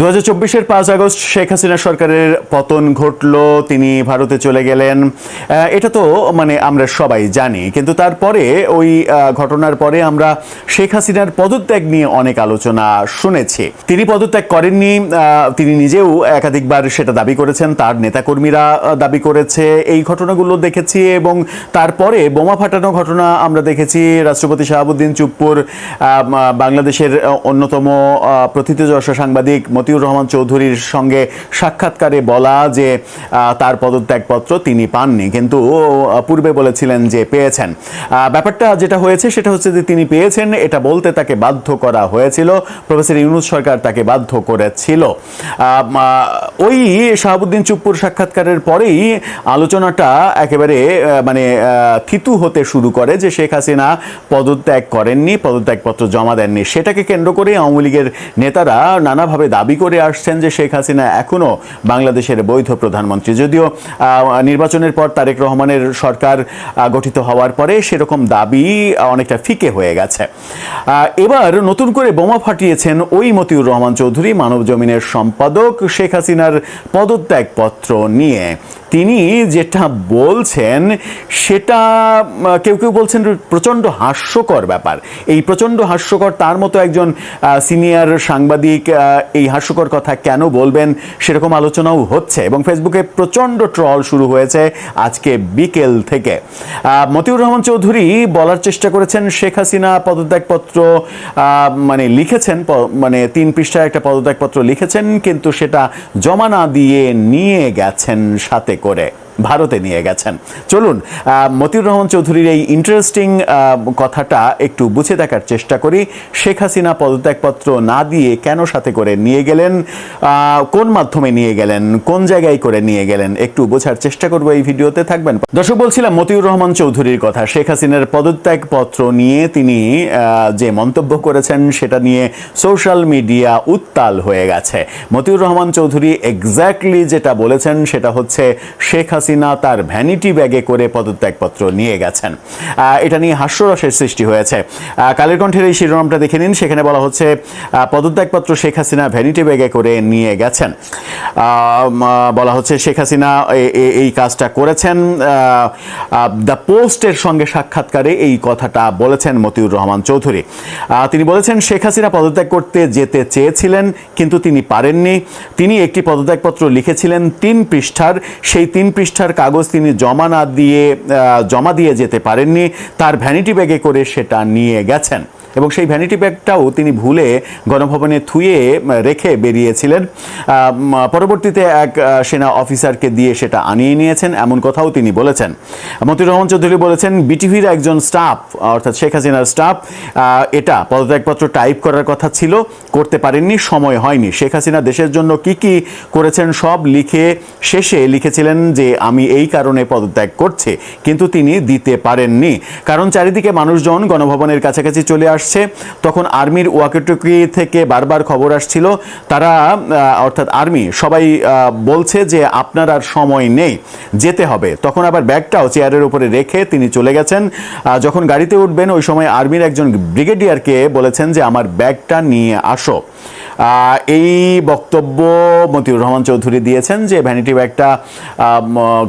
2024-এর 5 August Sheikh Hasina সরকারের পতন ঘটল, তিনি ভারতে চলে গেলেন। এটা তো আমরা সবাই জানি, কিন্তু তারপরে ওই ঘটনার পরে আমরা শেখ হাসিনার পদত্যাগ নিয়ে অনেক আলোচনা শুনেছি। তিনি পদত্যাগ করেননি, তিনি নিজেও একাধিকবার সেটা দাবি করেছেন, তার নেতাকর্মীরা দাবি করেছে। এই ঘটনাগুলো দেখেছি এবং তারপরে বোমা ফাটানো ঘটনা আমরা দেখেছি। রাষ্ট্রপতি শাহাবুদ্দিন চুপ্পুর বাংলাদেশের অন্যতম প্রথিতযশা সাংবাদিক মতিউর রহমান চৌধুরীর সঙ্গে সাক্ষাৎকারে বলা যে তার পদত্যাগপত্র তিনি পাননি, কিন্তু পূর্বে বলেছিলেন যে পেয়েছেন। ব্যাপারটা যেটা হয়েছে সেটা হচ্ছে যে তিনি পেয়েছেন এটা বলতে তাকে বাধ্য করা হয়েছিল, প্রফেসর ইউনূস সরকার তাকে বাধ্য করেছিল। ওই শাহাবুদ্দিন চুপ্পুর সাক্ষাৎকারের পরেই আলোচনাটা একেবারে থিতু হতে শুরু করে যে শেখ হাসিনা পদত্যাগ করেননি, পদত্যাগপত্র জমা দেননি। সেটাকে কেন্দ্র করে আওয়ামী লীগের নেতারা নানাভাবে দাবি করে আসছেন যে শেখ হাসিনা এখনো বাংলাদেশের বৈধ প্রধানমন্ত্রী। যদিও নির্বাচনের পর তারেক রহমানের সরকার গঠিত হওয়ার পরে সেরকম দাবি অনেকটা ফিকে হয়ে গেছে। এবার নতুন করে বোমা ফাটিয়েছেন ওই মতিউর রহমান চৌধুরী, মানব জমিনের সম্পাদক, শেখ হাসিনার পদত্যাগপত্র নিয়ে। তিনি যেটা বলছেন সেটা কেউ কেউ বলছেন প্রচণ্ড হাস্যকর ব্যাপার। এই প্রচণ্ড হাস্যকর, তার মতো একজন সিনিয়র সাংবাদিক এই হাস্যকর কথা কেন বলবেন সেরকম আলোচনাও হচ্ছে এবং ফেসবুকে প্রচণ্ড ট্রল শুরু হয়েছে আজকে বিকেল থেকে। মতিউর রহমান চৌধুরী বলার চেষ্টা করেছেন শেখ হাসিনা পদত্যাগপত্র লিখেছেন, 3 পৃষ্ঠার একটা পদত্যাগপত্র লিখেছেন, কিন্তু সেটা জমা না দিয়ে নিয়ে গেছেন, সাথে করে ভারতে নিয়ে গেছেন। চলুন মতিউর রহমান চৌধুরীর এই ইন্টারেস্টিং কথাটা একটু বুঝে দেখার চেষ্টা করি। শেখ হাসিনা পদত্যাগপত্র না দিয়ে কেন সাথে করে নিয়ে গেলেন, কোন মাধ্যমে নিয়ে গেলেন, কোন জায়গায় করে নিয়ে গেলেন, একটু বোঝার চেষ্টা করবো। এই ভিডিওতে থাকবেন। দর্শক, বলছিলাম মতিউর রহমান চৌধুরীর কথা। শেখ হাসিনার পদত্যাগপত্র নিয়ে তিনি যে মন্তব্য করেছেন সেটা নিয়ে সোশ্যাল মিডিয়া উত্তাল হয়ে গেছে। মতিউর রহমান চৌধুরী এক্স্যাক্টলি যেটা বলেছেন সেটা হচ্ছে শেখ হাসিনা তার ভ্যানিটি ব্যাগে করে পদত্যাগপত্র নিয়ে গেছেন। এটা নিয়ে হাস্যরসের সৃষ্টি হয়েছে। কালের কণ্ঠের এই শিরোনামটা দেখে নিন, সেখানে বলা হচ্ছে পদত্যাগপত্র শেখ হাসিনা ভ্যানিটি ব্যাগে করে নিয়ে গেছেন। বলা হচ্ছে শেখ হাসিনা এই কাজটা করেছেন। দ্য পোস্টের সঙ্গে সাক্ষাৎকারে এই কথাটা বলেছেন মতিউর রহমান চৌধুরী। তিনি বলেছেন শেখ হাসিনা পদত্যাগ করতে যেতে চেয়েছিলেন কিন্তু তিনি পারেননি। তিনি একটি পদত্যাগপত্র লিখেছিলেন 3 পৃষ্ঠার, সেই 3 পৃষ্ঠার কাগজ তিনি জমা দিয়ে যেতে পারেননি, তার ভ্যানিটি ব্যাগে করে সেটা নিয়ে গেছেন এবং সেই ভ্যানিটি ব্যাগটাও তিনি ভুলে গণভবনে থুয়ে রেখে বেরিয়েছিলেন। পরবর্তীতে এক সেনা অফিসারকে দিয়ে সেটা আনিয়ে নিয়েছেন, এমন কথাও তিনি বলেছেন। মতিউর রহমান চৌধুরী বলেছেন বিটিভির একজন স্টাফ, অর্থাৎ শেখ হাসিনার স্টাফ, এটা পদত্যাগপত্র টাইপ করার কথা ছিল, করতে পারেননি, সময় হয়নি। শেখ হাসিনা দেশের জন্য কি কি করেছেন সব লিখে শেষে লিখেছিলেন যে আমি এই কারণে পদত্যাগ করছি, কিন্তু তিনি দিতে পারেননি। কারণ চারিদিকে মানুষজন গণভবনের কাছাকাছি চলে আসছে। তখন আর্মির ওয়াকিটকি থেকে বারবার খবর আসছিল, তারা অর্থাৎ আর্মি সবাই বলছে যে আপনার আর সময় নেই, যেতে হবে। তখন আবার ব্যাগটাও চেয়ারের উপরে রেখে তিনি চলে গেছেন। যখন গাড়িতে উঠবেন ওই সময় আর্মির একজন ব্রিগেডিয়ারকে বলেছেন যে আমার ব্যাগটা নিয়ে আসো। এই বক্তব্য মতিউর রহমান চৌধুরী দিয়েছেন যে ভ্যানিটি ব্যাগটা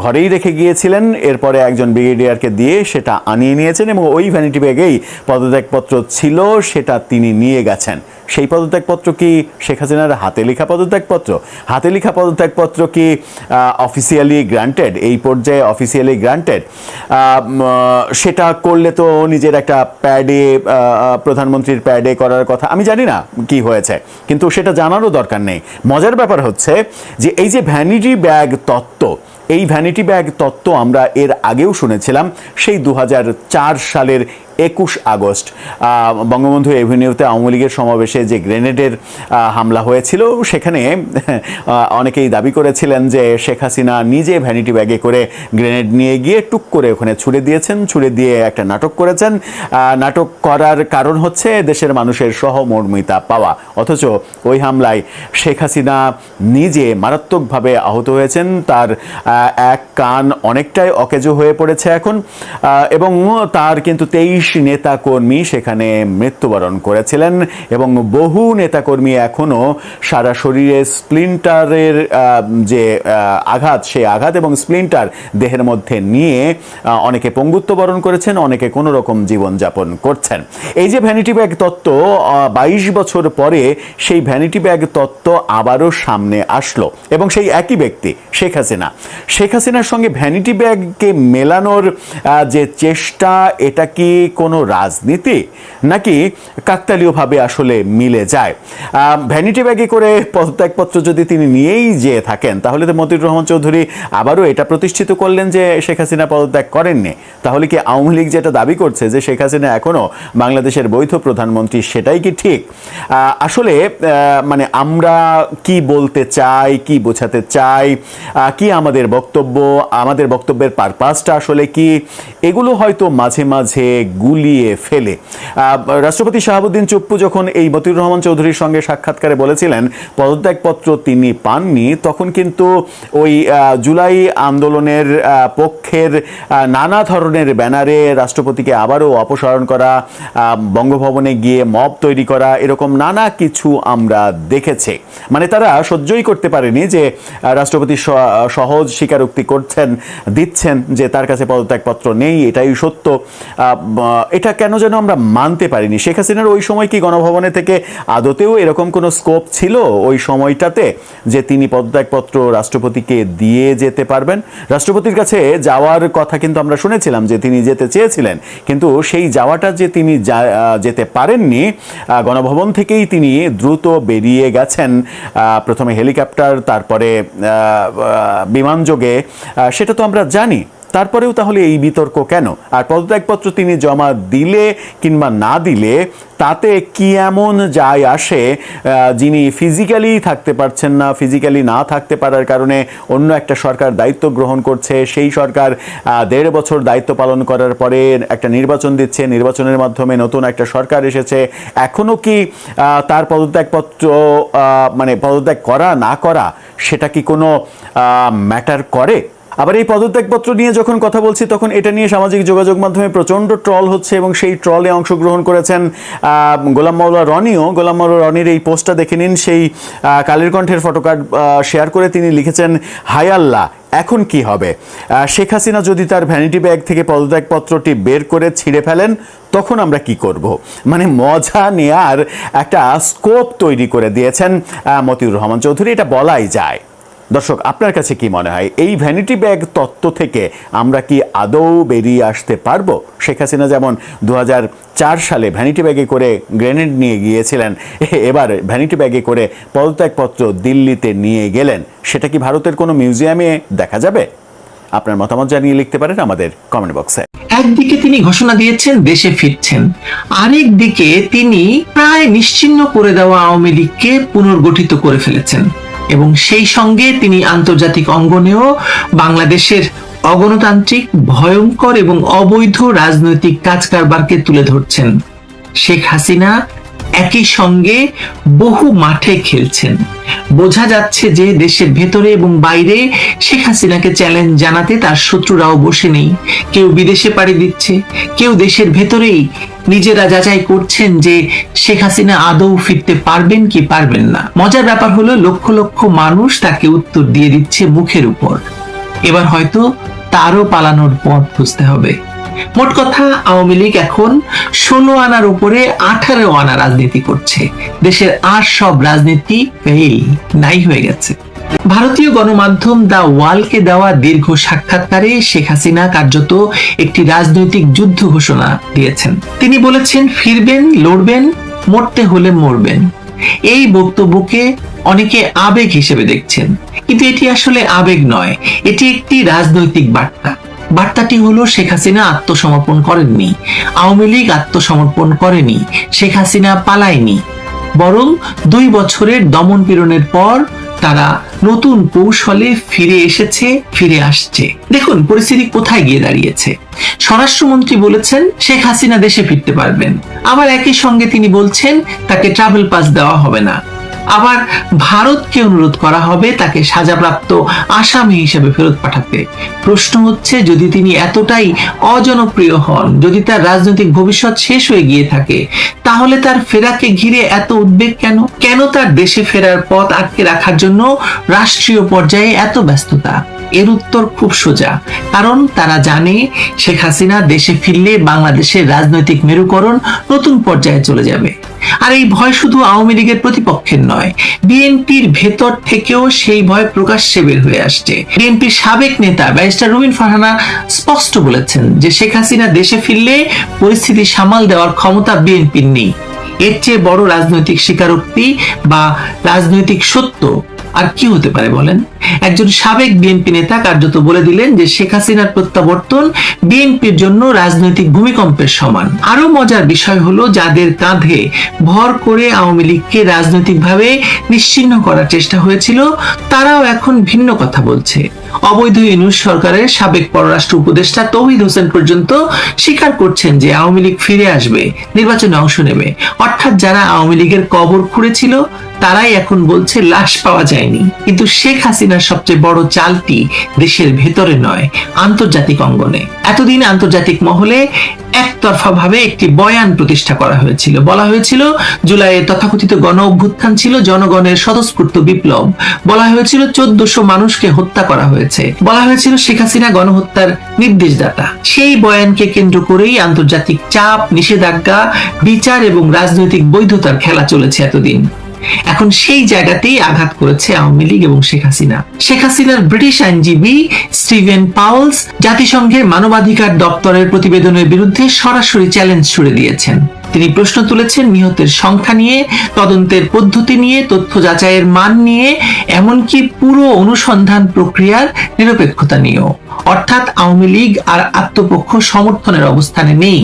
ঘরেই রেখে গিয়েছিলেন, এরপরে একজন ব্রিগেডিয়ারকে দিয়ে সেটা আনিয়ে নিয়েছেন এবং ওই ভ্যানিটি ব্যাগেই পদত্যাগপত্র ছিল, সেটা তিনি নিয়ে গেছেন। সেই পদত্যাগপত্র কি শেখ হাসিনার হাতে লেখা পদত্যাগপত্র? হাতে লেখা পদত্যাগপত্র কি অফিসিয়ালি গ্রান্টেড? এই পর্যায়ে অফিসিয়ালি গ্রান্টেড? সেটা করলে তো নিজের একটা প্যাডে, প্রধানমন্ত্রীর প্যাডে করার কথা। আমি জানি না কি হয়েছে, কিন্তু সেটা জানারও দরকার নেই। মজার ব্যাপার হচ্ছে যে এই যে ভ্যানিটি ব্যাগ তত্ত্ব, এই ভ্যানিটি ব্যাগ তত্ত্ব আমরা এর আগেও শুনেছিলাম। সেই 2004 সালের 21 আগস্ট বঙ্গবন্ধু এভিনিউতে আওয়ামী লীগের সমাবেশে যে গ্রেনেডের হামলা হয়েছিল, সেখানে অনেকেই দাবি করেছিলেন যে শেখ হাসিনা নিজে ভ্যানিটি ব্যাগে করে গ্রেনেড নিয়ে গিয়ে টুক করে ওখানে ছুড়ে দিয়েছেন, ছুড়ে দিয়ে একটা নাটক করেছেন। নাটক করার কারণ হচ্ছে দেশের মানুষের সহমর্মিতা পাওয়া, অথচ ওই হামলায় শেখ হাসিনা নিজে মারাত্মকভাবে আহত হয়েছেন। তার এক কান অনেকটাই অকেজো হয়ে পড়েছে এখন, এবং তার কিন্তু 23 নেতাকর্মী সেখানে মৃত্যুবরণ করেছিলেন এবং বহু নেতাকর্মী এখনও সারা শরীরে স্প্লিন্টারের যে আঘাত, সেই আঘাত এবং স্প্লিন্টার দেহের মধ্যে নিয়ে অনেকে পঙ্গুত্ব বরণ করেছেন, অনেকে কোনো রকম জীবনযাপন করছেন। এই যে ভ্যানিটি ব্যাগ তত্ত্ব, 22 বছর পরে সেই ভ্যানিটি ব্যাগ তত্ত্ব আবারও সামনে আসলো এবং সেই একই ব্যক্তি শেখ হাসিনার সঙ্গে ভ্যানিটি ব্যাগকে মেলানোর যে চেষ্টা, এটা কি কোনো রাজনীতি নাকি কাকতালীয়ভাবে আসলে মিলে যায়? ভ্যানিটি ব্যাগে করে পদত্যাগপত্র যদি তিনি নিয়েই যেয়ে থাকেন, তাহলে তো মতিউর রহমান চৌধুরী আবারও এটা প্রতিষ্ঠিত করলেন যে শেখ হাসিনা পদত্যাগ করেননি। তাহলে কি আওয়ামী লীগ যেটা দাবি করছে যে শেখ হাসিনা এখনও বাংলাদেশের বৈধ প্রধানমন্ত্রী, সেটাই কি ঠিক? আসলে মানে আমরা কি বলতে চাই, কি বোঝাতে চাই, কি আমাদের বক্তব্য, আমাদের বক্তব্যের পারপাসটা আসলে কি, এগুলো হয়তো মাঝে মাঝে গুলিয়ে ফেলে। রাষ্ট্রপতি শাহাবুদ্দিন চুপ্পু যখন এই মতিউর রহমান চৌধুরীর সঙ্গে সাক্ষাৎকারে বলেছিলেন পদত্যাগপত্র তিনি পাননি, তখন কিন্তু ওই জুলাই আন্দোলনের পক্ষের নানা ধরনের ব্যানারে রাষ্ট্রপতিকে আবারও অপসারণ করা, বঙ্গভবনে গিয়ে মব তৈরি করা, এরকম নানা কিছু আমরা দেখেছি। মানে তারা সহ্যই করতে পারেনি যে রাষ্ট্রপতি সহজ স্বীকারোক্তি দিচ্ছেন যে তার কাছে পদত্যাগপত্র নেই, এটাই সত্য। এটা কেন যেন আমরা মানতে পারিনি। শেখ হাসিনার ওই সময় কি গণভবনে থেকে আদতেও এরকম কোনো স্কোপ ছিল ওই সময়টাতে যে তিনি পদত্যাগপত্র রাষ্ট্রপতিকে দিয়ে যেতে পারবেন? রাষ্ট্রপতির কাছে যাওয়ার কথা কিন্তু আমরা শুনেছিলাম যে তিনি যেতে চেয়েছিলেন, কিন্তু সেই যাওয়াটা যে তিনি যেতে পারেননি, গণভবন থেকেই তিনি দ্রুত বেরিয়ে গেছেন, প্রথমে হেলিকপ্টার, তারপরে বিমানযোগে, সেটা তো আমরা জানি। তারপরেও তাহলে এই বিতর্ক কেন? আর পদত্যাগপত্র তিনি জমা দিলে কিংবা না দিলে তাতে কি এমন যায় আসে? যিনি ফিজিক্যালি থাকতে পারছেন না, ফিজিক্যালি না থাকতে পারার কারণে অন্য একটা সরকার দায়িত্ব গ্রহণ করছে, সেই সরকার 1.5 বছর দায়িত্ব পালন করার পরে একটা নির্বাচন দিচ্ছে, নির্বাচনের মাধ্যমে নতুন একটা সরকার এসেছে, এখনও কি তার পদত্যাগপত্র মানে পদত্যাগ করা না করা সেটা কি কোনো ম্যাটার করে? আবার এই পদত্যাগপত্র নিয়ে যখন কথা বলছি, তখন এটা নিয়ে সামাজিক যোগাযোগ মাধ্যমে প্রচণ্ড ট্রল হচ্ছে এবং সেই ট্রলে অংশগ্রহণ করেছেন গোলাম মাওলা রনিও। গোলাম মাওলা রনির এই পোস্টটা দেখে নিন। সেই কালের কণ্ঠের ফটোকার্ড শেয়ার করে তিনি লিখেছেন, হায় আল্লাহ, এখন কি হবে? শেখ হাসিনা যদি তার ভ্যানিটি ব্যাগ থেকে পদত্যাগপত্রটি বের করে ছিঁড়ে ফেলেন, তখন আমরা কি করব? মানে মজা নেয়ার একটা স্কোপ তৈরি করে দিয়েছেন মতিউর রহমান চৌধুরী, এটা বলাই যায়। দর্শক, আপনার কাছে কি মনে হয় এই ভ্যানিটি ব্যাগ তত্ত্ব থেকে আমরা কি আদৌ বেরিয়ে আসতে পারবো? শেখ হাসিনা যেমন 2004 সালে ভ্যানিটি ব্যাগে করে গ্রেনেড নিয়ে গিয়েছিলেন, এবার ভ্যানিটি ব্যাগে করে পদত্যাগপত্র দিল্লিতে নিয়ে গেলেন, সেটা কি ভারতের কোনো মিউজিয়ামে দেখা যাবে? আপনার মতামত জানিয়ে লিখতে পারেন আমাদের কমেন্ট বক্সে। একদিকে তিনি ঘোষণা দিয়েছেন দেশে ফিরছেন, আরেক দিকে তিনি প্রায় নিশ্চিহ্ন করে দেওয়া আওয়ামী লীগকে পুনর্গঠিত করে ফেলেছেন এবং সেই সঙ্গে তিনি আন্তর্জাতিক অঙ্গনেও বাংলাদেশের অগণতান্ত্রিক, ভয়ঙ্কর এবং অবৈধ রাজনৈতিক কাজকারবারকে তুলে ধরছেন। শেখ হাসিনা একই সঙ্গে বহু মাঠে খেলছেন। বোঝা যাচ্ছে যে দেশের ভেতরে এবং বাইরে শেখ হাসিনাকে চ্যালেঞ্জ জানাতে তার শত্রুরাও বসে নেই। কেউ বিদেশে পাড়ি দিচ্ছে, কেউ দেশের ভেতরেই নিজেরা যাচাই করছেন যে শেখ হাসিনা আদৌ ফিরতে পারবেন কি পারবেন না। মজার ব্যাপার হলো লক্ষ লক্ষ মানুষ তাকে উত্তর দিয়ে দিচ্ছে মুখের উপর। এবার হয়তো তারও পালানোর পথ খুঁজতে হবে। মোট কথা, আওয়ামী লীগ এখন 16 আনার উপরে 18 আনা রাজনীতি করছে। দেশের আর সব রাজনীতি ফেল, নাই হয়ে গেছে। ভারতীয় গণমাধ্যম দ্য ওয়ালকে দেওয়া দীর্ঘ সাক্ষাৎকারে শেখ হাসিনা কার্যত একটি রাজনৈতিক যুদ্ধ ঘোষণা দিয়েছেন। তিনি বলেছেন, ফিরবেন, লড়বেন, মরতে হলে মরবেন। এই বক্তব্যকে অনেকে আবেগ হিসেবে দেখছেন, কিন্তু এটি আসলে আবেগ নয়, এটি একটি রাজনৈতিক বার্তা। বার্তাটি হলো শেখ হাসিনা আত্মসমর্পণ করেননি, আওয়ামী লীগ আত্মসমর্পণ করেনি, শেখ হাসিনা পালায়নি, বরং 2 বছরের দমন পীড়নের পর তারা নতুন কৌশলে ফিরে এসেছে, ফিরে আসছে। দেখুন পরিস্থিতি কোথায় গিয়ে দাঁড়িয়েছে। স্বরাষ্ট্রমন্ত্রী বলেছেন শেখ হাসিনা দেশে ফিরতে পারবেন, আবার একই সঙ্গে তিনি বলছেন তাকে ট্রাভেল পাস দেওয়া হবে না। আবার ভারতকে অনুরোধ করা হবে তাকে সাজাপ্রাপ্ত আসামি হিসেবে ফেরত পাঠাতে। প্রশ্ন হচ্ছে, যদি তিনি এতটাই অজনপ্রিয় হন, যদি তার রাজনৈতিক ভবিষ্যৎ শেষ হয়ে গিয়ে থাকে, তাহলে তার ফেরাকে ঘিরে এত উদ্বেগ কেন? কেন তার দেশে ফেরার পথ আটকে রাখার জন্য রাষ্ট্রীয় পর্যায়ে এত ব্যস্ততা? এর উত্তর খুব সোজা, কারণ তারা জানে শেখ হাসিনা দেশে ফিরলে বাংলাদেশের রাজনৈতিক মেরুকরণ নতুন পর্যায়ে চলে যাবে। আর এই ভয় শুধু আওয়ামী লীগের প্রতিপক্ষের নয়, বিএনপির ভেতর থেকেও সেই ভয় প্রকাশ্যে বের হয়ে আসছে। বিএনপির সাবেক নেতা ব্যারিস্টার রুমিন ফারহানা স্পষ্ট বলেছেন যে শেখ হাসিনা দেশে ফিরলে পরিস্থিতি সামাল দেওয়ার ক্ষমতা বিএনপির নেই। এর চেয়ে বড় রাজনৈতিক স্বীকারোক্তি বা রাজনৈতিক সত্য আর কি হতে পারে বলেন? একজন সাবেক বিএনপি নেতা কার্যত বলে দিলেন যে শেখ হাসিনার প্রত্যাবর্তন বিএনপির জন্য রাজনৈতিক ভূমিকম্পের সমান। আরো মজার বিষয় হলো, যাদের কাঁধে ভর করে আওয়ামী লীগকে রাজনৈতিকভাবে নিশ্চিহ্ন করার চেষ্টা হয়েছিল, তারাও এখন ভিন্ন কথা বলছে। অবৈধ ইউনূস সরকারের সাবেক পররাষ্ট্র উপদেষ্টা তৌহিদ হোসেন পর্যন্ত স্বীকার করছেন যে আওয়ামী লীগ ফিরে আসবে, নির্বাচনে অংশ নেবে। অর্থাৎ যারা আওয়ামী লীগের কবর খুঁড়েছিল তারাই এখন বলছে লাশ পাওয়া যায়নি। কিন্তু শেখ হাসিনার সবচেয়ে বড় চালটি দেশের ভেতরে নয়, আন্তর্জাতিক অঙ্গনে। এতদিন আন্তর্জাতিক মহলে একতরফা ভাবে একটি বয়ান প্রতিষ্ঠা করা হয়েছিল। বলা হয়েছিল জুলাইয়ে তথাকথিত গণ অভ্যুত্থান ছিল জনগণের স্বতঃস্ফূর্ত বিপ্লব। বলা হয়েছিল 1400 মানুষকে হত্যা করা হয়েছে। বলা হয়েছিল শেখ হাসিনা গণহত্যার নির্দেশদাতা। সেই বয়ানকে কেন্দ্র করেই আন্তর্জাতিক চাপ, নিষেধাজ্ঞা, বিচার এবং রাজনৈতিক বৈধতার খেলা চলেছে এতদিন। এখন সেই জায়গাতেই আঘাত করেছে আওয়ামী লীগ এবং শেখ হাসিনা। শেখ হাসিনার ব্রিটিশ আইনজীবী স্টিভেন পাউলস জাতিসংঘের মানবাধিকার দপ্তরের প্রতিবেদনের বিরুদ্ধে সরাসরি চ্যালেঞ্জ ছুড়ে দিয়েছেন। তিনি প্রশ্ন তুলেছেন নিহতের সংখ্যা নিয়ে, তদন্তের পদ্ধতি নিয়ে, তথ্য যাচাইয়ের মান নিয়ে, এমনকি পুরো অনুসন্ধান প্রক্রিয়ার নিরপেক্ষতা নিয়েও। অর্থাৎ আওয়ামী লীগ আর আত্মপক্ষ সমর্থনের অবস্থানে নেই,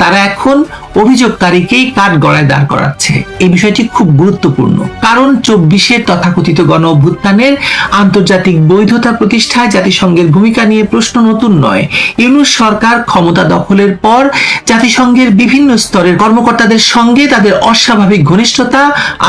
তারা এখন অভিযোগকারীকেই কাঠগড়ায় দাঁড় করাচ্ছে। এই বিষয়টি খুব গুরুত্বপূর্ণ, কারণ 24-এর তথাকথিত গণ অভ্যুত্থানের আন্তর্জাতিক বৈধতা প্রতিষ্ঠায় জাতিসংঘের ভূমিকা নিয়ে প্রশ্ন নতুন নয়। ইউনূস সরকার ক্ষমতা দখলের পর জাতিসংঘের বিভিন্ন স্তরের কর্মকর্তাদের সঙ্গে তাদের অস্বাভাবিক ঘনিষ্ঠতা,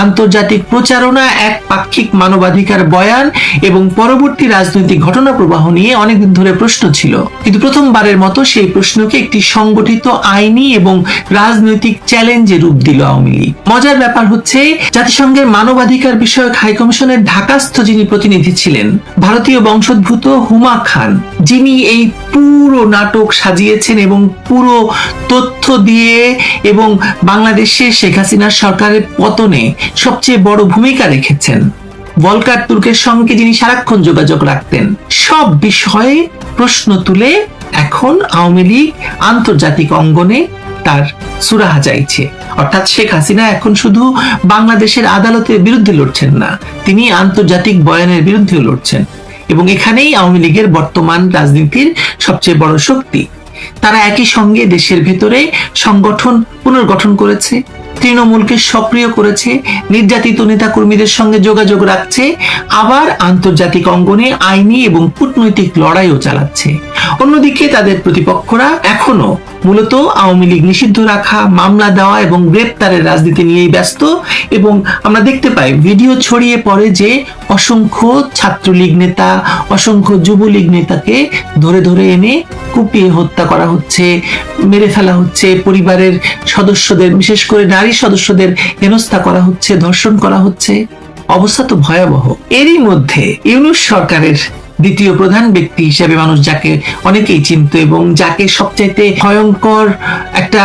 আন্তর্জাতিক প্রচারণা, একপাক্ষিক মানবাধিকার বয়ান এবং পরবর্তী রাজনৈতিক ঘটনা প্রবাহ নিয়ে অনেকদিন ধরে প্রশ্ন ছিল। কিন্তু প্রথমবারের মতো সেই প্রশ্নকে একটি সংগঠিত আইনি এবং রাজনৈতিক চ্যালেঞ্জে রূপ দিল আওয়ামী লীগ। মজার ব্যাপার হচ্ছে, জাতিসংঘের মানবাধিকার বিষয়ক হাই কমিশনের ঢাকাস্থ যিনি প্রতিনিধি ছিলেন, ভারতীয় বংশোদ্ভূত হুমা খান, যিনি এই পুরো নাটক সাজিয়েছেন এবং পুরো তথ্য দিয়ে এবং বাংলাদেশে শেখ হাসিনার সরকারের পতনে সবচেয়ে বড় ভূমিকা রেখেছেন, ভলকার তুর্কের সঙ্গে যিনি সারাক্ষণ যোগাযোগ রাখতেন, সব বিষয়ে প্রশ্ন তুলে এখন আওয়ামী লীগ আন্তর্জাতিক অঙ্গনে তার সুরাহা চাইছে। অর্থাৎ শেখ হাসিনা এখন শুধু বাংলাদেশের আদালতের বিরুদ্ধে লড়ছেন না, তিনি আন্তর্জাতিক বয়ানের বিরুদ্ধে লড়ছেন। এবং এখানেই আওয়ামী লীগের বর্তমান রাজনীতির সবচেয়ে বড় শক্তি। তারা একই সঙ্গে দেশের ভেতরে সংগঠন পুনর্গঠন করেছে, তৃণমূলকে সক্রিয় করেছে, নির্যাতিত নেতা কর্মীদের সঙ্গে যোগাযোগ রাখছে, আবার আন্তর্জাতিক অঙ্গনে আইনি এবং কূটনৈতিক লড়াইও চালাচ্ছে। অন্যদিকে তাদের প্রতিপক্ষরা এখনো মূলত আওয়ামী লীগ নিষিদ্ধ রাখা, মামলা দেওয়া এবং গ্রেপ্তারের রাজনীতি নিয়েই ব্যস্ত। এবং আমরা দেখতে পাই ভিডিও ছড়িয়ে পড়ে যে অসংখ্য ছাত্রলীগ নেতা, অসংখ্য যুবলীগ নেতাকে ধরে ধরে এনে কুপিয়ে হত্যা করা হচ্ছে, মেরে ফেলা হচ্ছে, পরিবারের সদস্যদের, বিশেষ করে নারী সদস্যদের হেনস্থা করা হচ্ছে, ধর্ষণ করা হচ্ছে। অবস্থা তো ভয়াবহ। এরই মধ্যে ইউনূস সরকারের দ্বিতীয় প্রধান ব্যক্তি হিসেবে মানুষ যাকে অনেকেই চিনত এবং যাকে সবচাইতে ভয়ঙ্কর একটা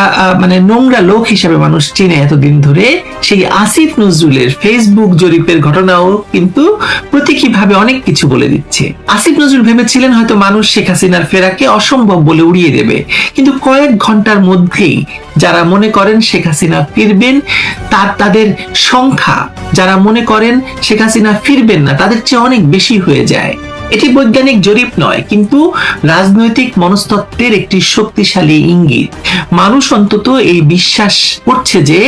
নোংরা লোক হিসেবে মানুষ চিনে এতদিন ধরে, সেই আসিফ নজরুলের ফেসবুক জরিপের ঘটনাও কিন্তু প্রতীকীভাবে অনেক কিছু বলে দিচ্ছে। আসিফ নজরুল ভেবেছিলেন হয়তো মানুষ শেখ হাসিনার ফেরাকে অসম্ভব বলে উড়িয়ে দেবে, কিন্তু কয়েক ঘন্টার মধ্যেই যারা মনে করেন শেখ হাসিনা ফিরবেন তাদের সংখ্যা, যারা মনে করেন শেখ হাসিনা ফিরবেন না, তাদের চেয়ে অনেক বেশি হয়ে যায়। এটি বৈজ্ঞানিক জরিপ নয়, কিন্তু রাজনৈতিক মনস্তত্ত্বের একটি শক্তিশালী ইঙ্গিত। মানুষ অন্তত এই বিশ্বাস করছে যে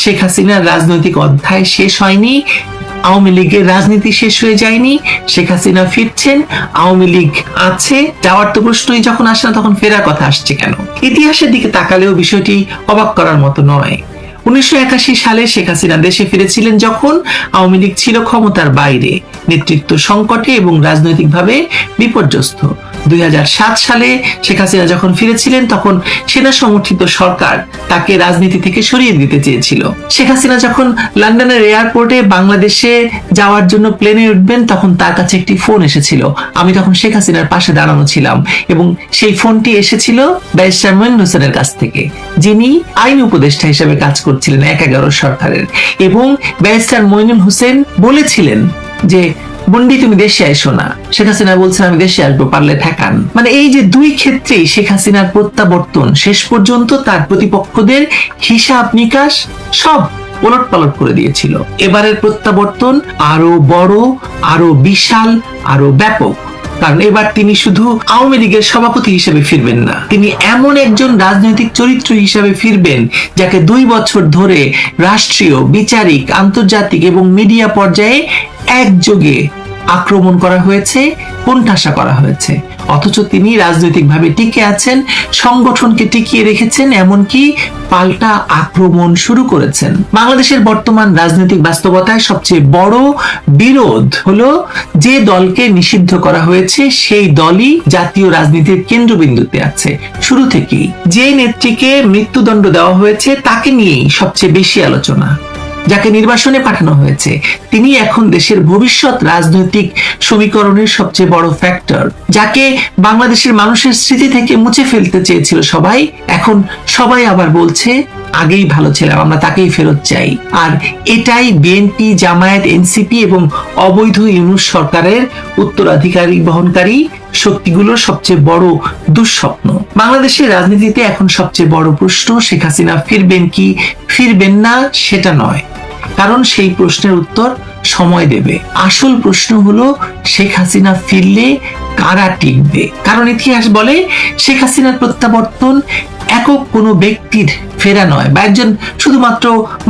শেখ হাসিনার রাজনৈতিক অধ্যায় শেষ হয়নি, আওয়ামী লীগের রাজনীতি শেষ হয়ে যায়নি, শেখ হাসিনা ফিরছেন, আওয়ামী লীগ আছে। যাওয়ার তো প্রশ্নই যখন আসে না, তখন ফেরার কথা আসছে কেন? ইতিহাসের দিকে তাকালেও বিষয়টি অবাক করার মতো নয়। 1981 সালে শেখ হাসিনা দেশে ফিরেছিলেন যখন আওয়ামী লীগ ছিল ক্ষমতার বাইরে, নেতৃত্ব সংকটে এবং রাজনৈতিকভাবে বিপর্যস্ত। 2007 সালে শেখ হাসিনা যখন ফিরেছিলেন তখন সেনা সমর্থিত সরকার তাকে রাজনীতি থেকে সরিয়ে দিতে চেয়েছিল। শেখ হাসিনা যখন লন্ডনের এয়ারপোর্টে বাংলাদেশে যাওয়ার জন্য প্লেনে উঠবেন তখন তার কাছে একটি ফোন এসেছিল। আমি তখন শেখ হাসিনার পাশে দাঁড়ানো ছিলাম এবং সেই ফোনটি এসেছিল ব্যারিস্টার মঈন হোসেনের কাছ থেকে, যিনি আইন উপদেষ্টা হিসেবে কাজ করছিলেন 1/11 সরকারের। এবং ব্যারিস্টার মঈন হোসেন বলেছিলেন যে বন্ডি তুমি দেশে এসো না। শেখ হাসিনা বলছেন আমি দেশে আসবো, পারলে ঠেকান। মানে এই যে দুই ক্ষেত্রেই শেখ হাসিনার প্রত্যাবর্তন শেষ পর্যন্ত তার প্রতিপক্ষদের হিসাব নিকাশ সব ওলটপালট করে দিয়েছিল। এবারের প্রত্যাবর্তন আরো বড়, আরো বিশাল, আরো ব্যাপক। কারণ এবার তিনি শুধু আওয়ামী লীগের সভাপতি হিসেবে ফিরবেন না, তিনি এমন একজন রাজনৈতিক চরিত্র হিসেবে ফিরবেন যাকে 2 বছর ধরে রাষ্ট্রীয়, বিচারিক, আন্তর্জাতিক এবং মিডিয়া পর্যায়ে একযোগে আক্রমণ করা হয়েছে, কোণঠাসা করা হয়েছে। অথচ তিনি রাজনৈতিকভাবে টিকে আছেন, সংগঠনকে টিকিয়ে রেখেছেন, এমনকি পাল্টা আক্রমণ শুরু করেছেন। বাংলাদেশের বর্তমান রাজনৈতিক বাস্তবতায় সবচেয়ে বড় বিরোধ হলো যে দলকে নিষিদ্ধ করা হয়েছে সেই দলই জাতীয় রাজনীতির কেন্দ্রবিন্দুতে আছে শুরু থেকেই। যে নেত্রীকে মৃত্যুদণ্ড দেওয়া হয়েছে তাকে নিয়েই সবচেয়ে বেশি আলোচনা। যাকে নির্বাসনে পাঠানো হয়েছে তিনি এখন দেশের ভবিষ্যৎ রাজনৈতিক সমীকরণের সবচেয়ে বড় ফ্যাক্টর। যাকে বাংলাদেশের মানুষের স্মৃতি থেকে মুছে ফেলতে চেয়েছিল সবাই, এখন সবাই আবার বলছে আগেই ভালো ছিলাম, আমরা তাকেই ফেরত চাই। আর এটাই বিএনপি, জামায়াত, এনসিপি এবং অবৈধ ইউনূস সরকারের উত্তরাধিকারী বহনকারী শক্তিগুলোর সবচেয়ে বড় দুঃস্বপ্ন। বাংলাদেশের রাজনীতিতে এখন সবচেয়ে বড় প্রশ্ন শেখ হাসিনা ফিরবেন কি ফিরবেন না সেটা নয়, কারণ সেই প্রশ্নের উত্তর সময় দেবে। আসল প্রশ্ন হলো শেখ হাসিনা ফিরলে কারা টিকবে। কারণ ইতিহাস বলে শেখ হাসিনার প্রত্যাবর্তন একক কোনো ব্যক্তির ফেরা নয় বা একজন শুধুমাত্র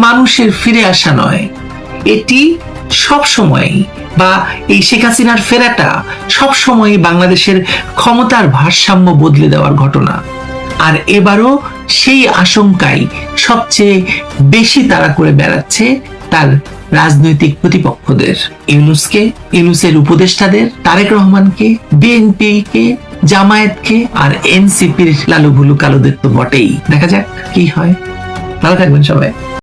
মানুষের ফিরে আসা নয়, এটি সব সময় বা এই শেখ হাসিনার ফেরাটা সব সময় বাংলাদেশের ক্ষমতার ভারসাম্য বদলে দেওয়ার ঘটনা। আর এবারও সেই আশঙ্কাই সবচেয়ে বেশি তাড়া করে বেড়াচ্ছে তার রাজনৈতিক প্রতিপক্ষদের, ইউনূসকে, ইউনূসের উপদেষ্টাদের, তারেক রহমানকে, বিএনপিকে, জামায়াতকে আর এনসিপির লালু ভুলু কালোদের তো বটেই। দেখা যাক কি হয়। ভালো থাকবেন সবাই।